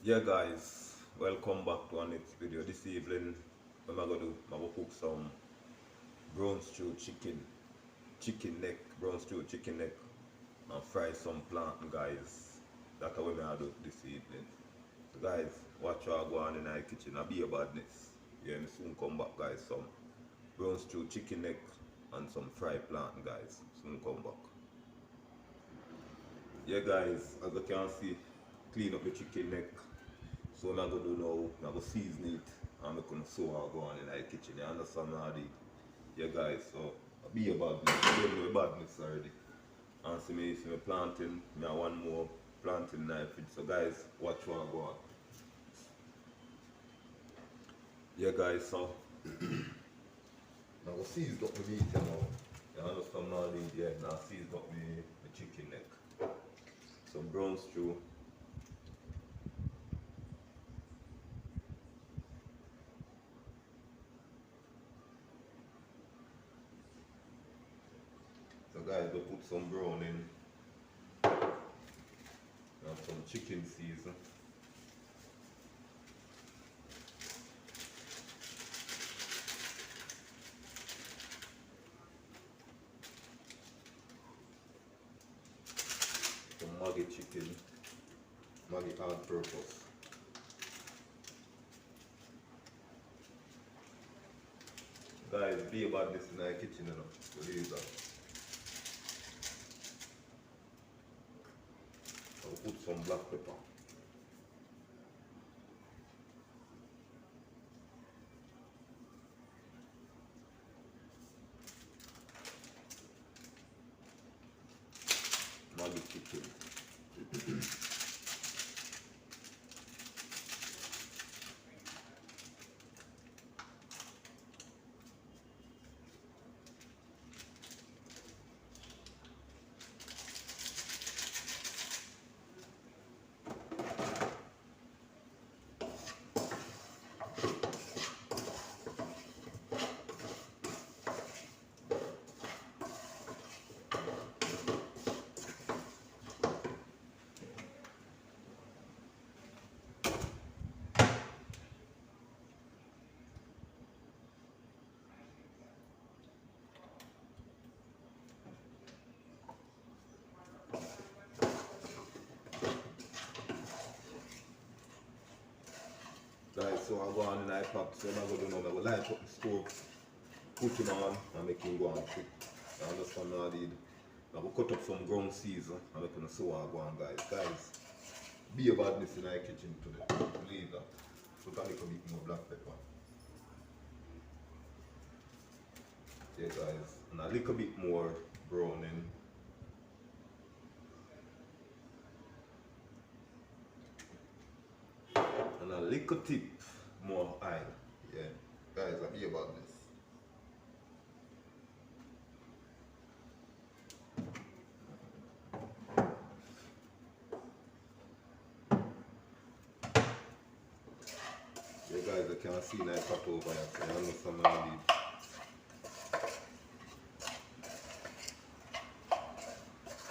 Yeah guys, welcome back to our next video. This evening what I'm gonna do, I'm gonna cook some brown stew chicken neck, brown stew chicken neck and fry some plantain guys. That's what I'm gonna do this evening. So guys, watch what I go on in the kitchen. I'll be a badness. Yeah, and soon come back guys. Some brown stew chicken neck and some fried plantain guys. Soon come back. Yeah guys, as you can see, clean up the chicken neck. So what I'm gonna do now, I'm gonna season it and I'm gonna sew go on in the kitchen. You understand already? Yeah guys, so I'll be a badness. I don't know badness already. And see me planting, me have one more planting knife. So guys, watch what I go on. Yeah guys, so I'm gonna season up the meat now. You understand already? Yeah, now season up the chicken neck. Some brown stew. So guys, we put some brown in. And some chicken season. Some Maggi chicken. Maggi all purpose. Guys, be about this in the kitchen, you know. Believe that. I'll put some black pepper. Maggi chicken. Guys, so I go on in the pot, so I'm going to do now, I will light up the stove, put him on and make him go on quick. You understand what I did? I will cut up some ground season and make him so I go on guys. Guys, be a badness in the kitchen today. Believe that. Put a little bit more black pepper. Yeah guys, and a little bit more browning. And a little tip more oil. Yeah, guys, I'll be about this. Yeah, guys, I can see nice pot over here, so I understand what I need.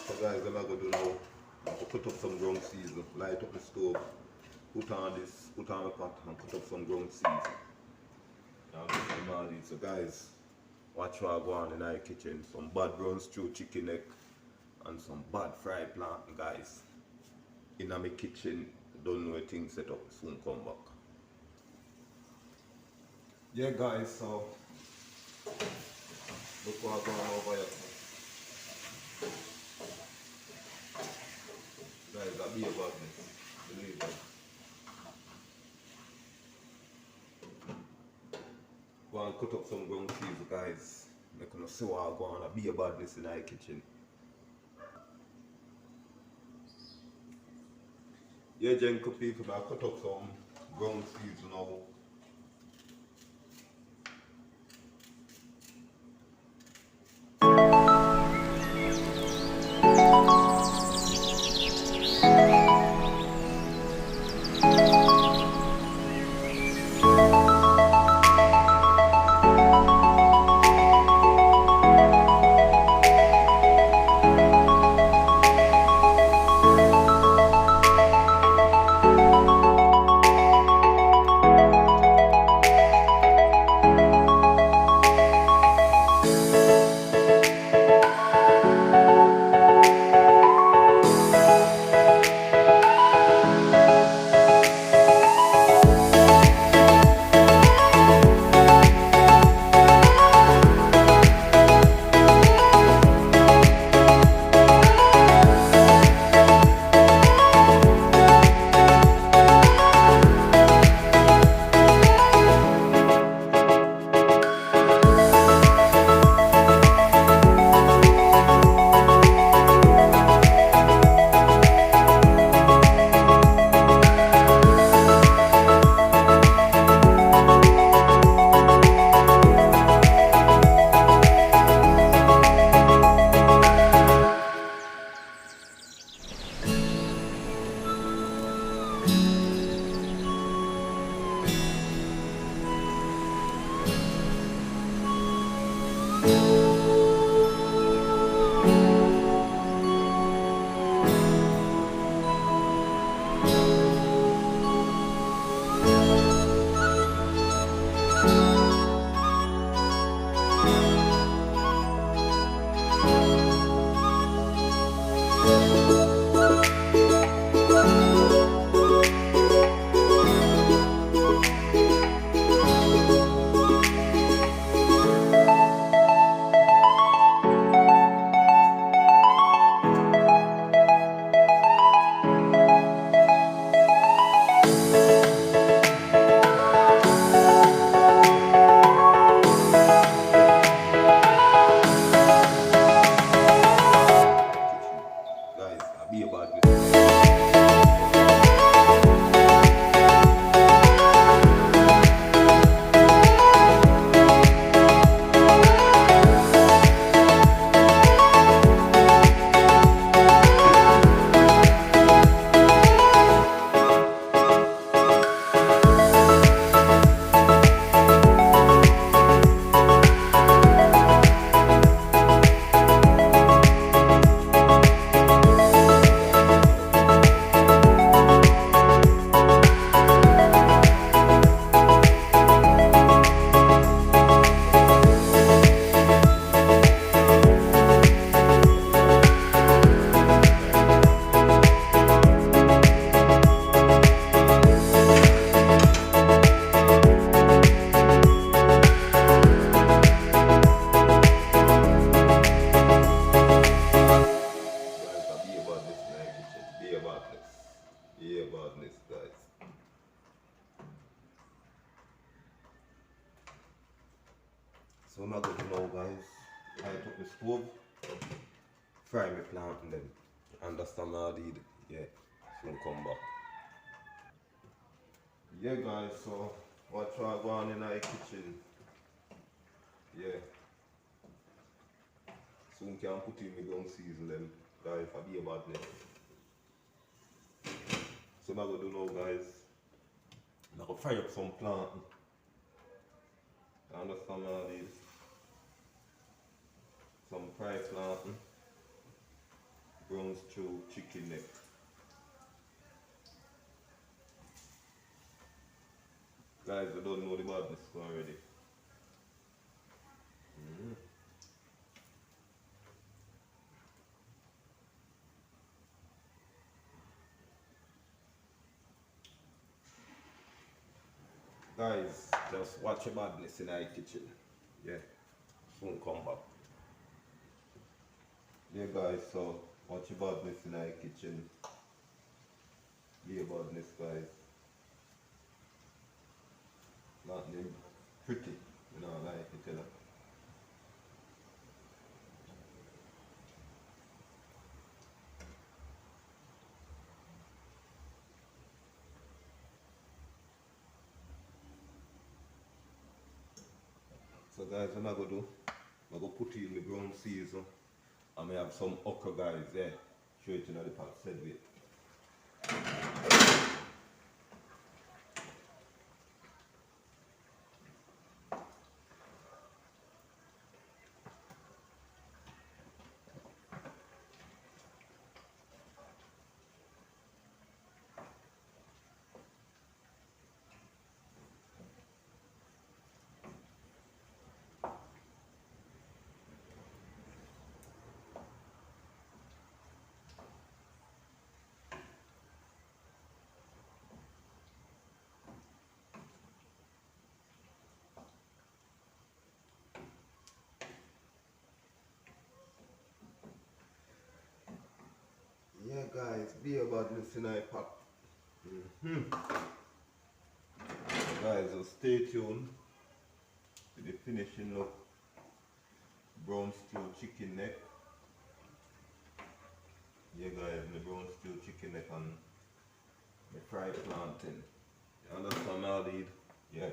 So, guys, what I'm going to do now, I'm going to cut up some ground season, light up the stove, put on the pot and cut up some ground season. So guys, watch what I go on in the kitchen. Some bad brown stew chicken neck and some bad fried plantain guys. In my kitchen, don't know things set up, soon come back. Yeah guys, so look what I go on over here. Guys, I'll be about this. Believe that. Go and cut up some ground cheese guys. Make you see what I go on. I'll be a badness in the kitchen. Yeah, gentle people, I cut up some ground cheese now. Guys, I'll be about this. Guys, I'll be about this in the kitchen. Be about this. Be about this, guys. So I'm not going to know, guys. I took the stove, fry my plant and then understand how I did. Yeah, soon come back. Yeah, guys, so what try go on in our kitchen? Yeah, soon can put in my gun season them, guys, for be about this. So I'm going to do now, guys. I'm going to fry up some plant. You understand how I did? Some fried plant, brown stew, chicken neck. Guys, I don't know the badness already. Guys, just watch your badness in our kitchen. Yeah, soon come back. Yeah, guys, so watch your badness in our kitchen. Yeah, badness, guys. Not them pretty, you know, like it, you know. So, guys, what I'm gonna do, I'm gonna put it in the brown season. I may have some okra, guys, there. Show it in the pot, said wait. Yeah, guys, be about this in our pot. Guys, so stay tuned to the finishing look. Brown stew chicken neck. Yeah, guys, the brown stew chicken neck and the fried plantain. You understand how they? Yeah.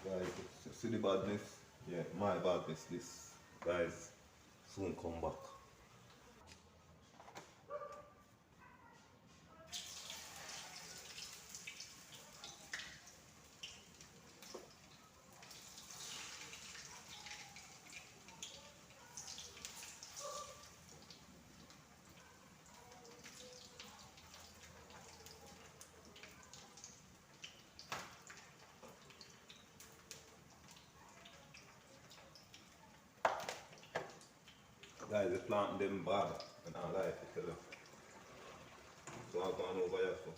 Guys, see the badness? Yeah, my badness this. Guys, soon come back. Guys, the plant them bad and I like it tell you. So I've gone over here so.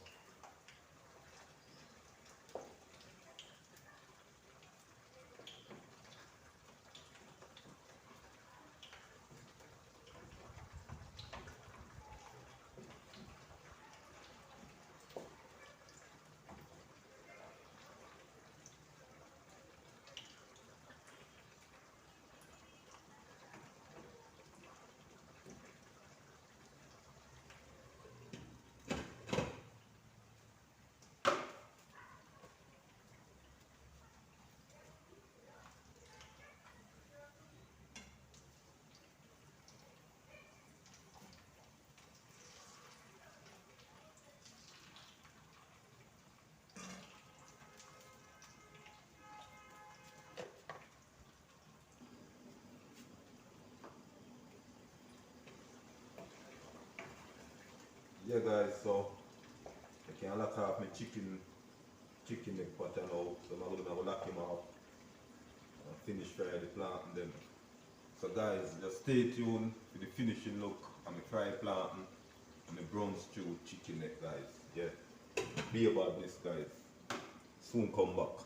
Yeah guys, so I can lock off my chicken egg pattern now. So I'm gonna lock him off and finish fry the plant and them. So guys, just stay tuned for the finishing look on the fried plantain and the brown stew chicken neck guys. Yeah. Be about this guys. Soon come back.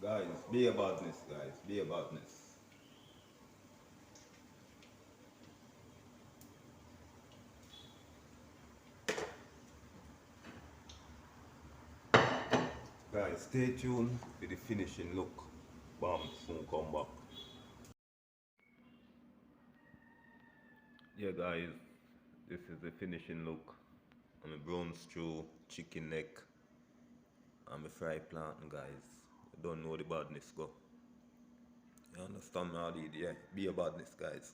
Guys, be about this guys. Be about this. Guys, stay tuned for the finishing look. Bam, soon come back. Yeah guys, this is the finishing look. I'm a brown stew, chicken neck, and a fried plantain guys. You don't know the badness go. You understand me how did, yeah. Be a badness guys.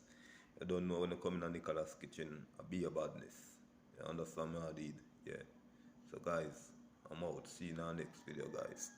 You don't know when you come in Nicholas kitchen, be a badness. You understand me how did, yeah. So guys, I'm out. See you in our next video guys.